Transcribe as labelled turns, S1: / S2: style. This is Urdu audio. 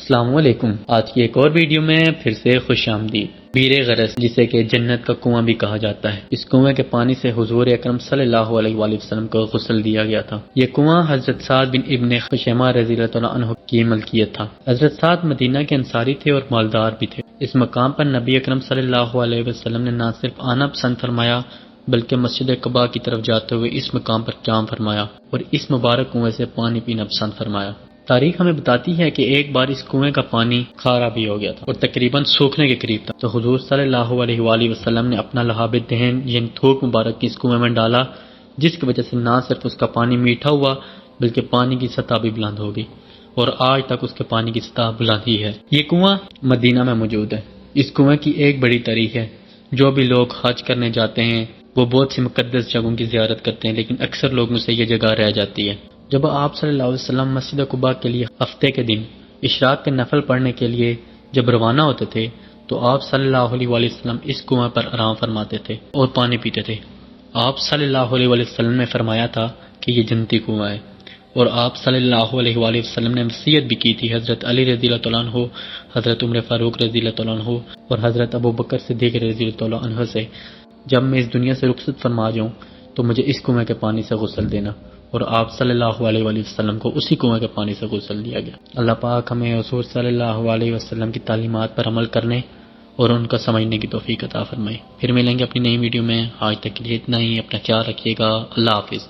S1: السلام علیکم۔ آج کی ایک اور ویڈیو میں پھر سے خوش آمدید۔ بیر غرض، جسے کہ جنت کا کنواں بھی کہا جاتا ہے، اس کنویں کے پانی سے حضور اکرم صلی اللہ علیہ وآلہ وسلم کو غسل دیا گیا تھا۔ یہ کنواں حضرت سعد بن ابن خشیمہ رضی اللہ عنہ کی ملکیت تھا۔ حضرت سعد مدینہ کے انصاری تھے اور مالدار بھی تھے۔ اس مقام پر نبی اکرم صلی اللہ علیہ وسلم نے نہ صرف آنا پسند فرمایا بلکہ مسجد قباء کی طرف جاتے ہوئے اس مقام پر قیام فرمایا اور اس مبارک کنویں سے پانی پینا پسند فرمایا۔ تاریخ ہمیں بتاتی ہے کہ ایک بار اس کنویں کا پانی کھارا بھی ہو گیا تھا اور تقریباً سوکھنے کے قریب تھا، تو حضور صلی اللہ علیہ وآلہ وسلم نے اپنا لہاب دہن یعنی تھوک مبارک اس کنویں میں ڈالا، جس کی وجہ سے نہ صرف اس کا پانی میٹھا ہوا بلکہ پانی کی سطح بھی بلند ہو گئی اور آج تک اس کے پانی کی سطح بلند ہی ہے۔ یہ کنواں مدینہ میں موجود ہے۔ اس کنویں کی ایک بڑی تاریخ ہے۔ جو بھی لوگ حج کرنے جاتے ہیں وہ بہت سی مقدس جگہوں کی زیارت کرتے ہیں، لیکن اکثر لوگوں سے یہ جگہ رہ جاتی ہے۔ جب آپ صلی اللہ علیہ وسلم مسجد قباء کے لیے ہفتے کے دن اشراق کے نفل پڑھنے کے لیے جب روانہ ہوتے تھے تو آپ صلی اللہ علیہ وآلہ وسلم اس کنویں پر آرام فرماتے تھے اور پانی پیتے تھے۔ آپ صلی اللہ علیہ وآلہ وسلم نے فرمایا تھا کہ یہ جنتی کنواں ہے، اور آپ صلی اللہ علیہ وآلہ وسلم نے وصیت بھی کی تھی حضرت علی رضی اللہ عنہ، حضرت عمر فاروق رضی اللہ عنہ اور حضرت ابو بکر صدیق رضی اللہ عنہ سے، جب میں اس دنیا سے رخصت فرما جاؤں تو مجھے اس کنویں کے پانی سے غسل دینا، اور آپ صلی اللہ علیہ وآلہ وسلم کو اسی کنویں کے پانی سے غسل دیا گیا۔ اللہ پاک ہمیں حضور صلی اللہ علیہ وسلم کی تعلیمات پر عمل کرنے اور ان کا سمجھنے کی توفیق عطا فرمائے۔ پھر ملیں گے اپنی نئی ویڈیو میں۔ آج تک کے لیے اتنا ہی، اپنا خیال رکھیے گا۔ اللہ حافظ۔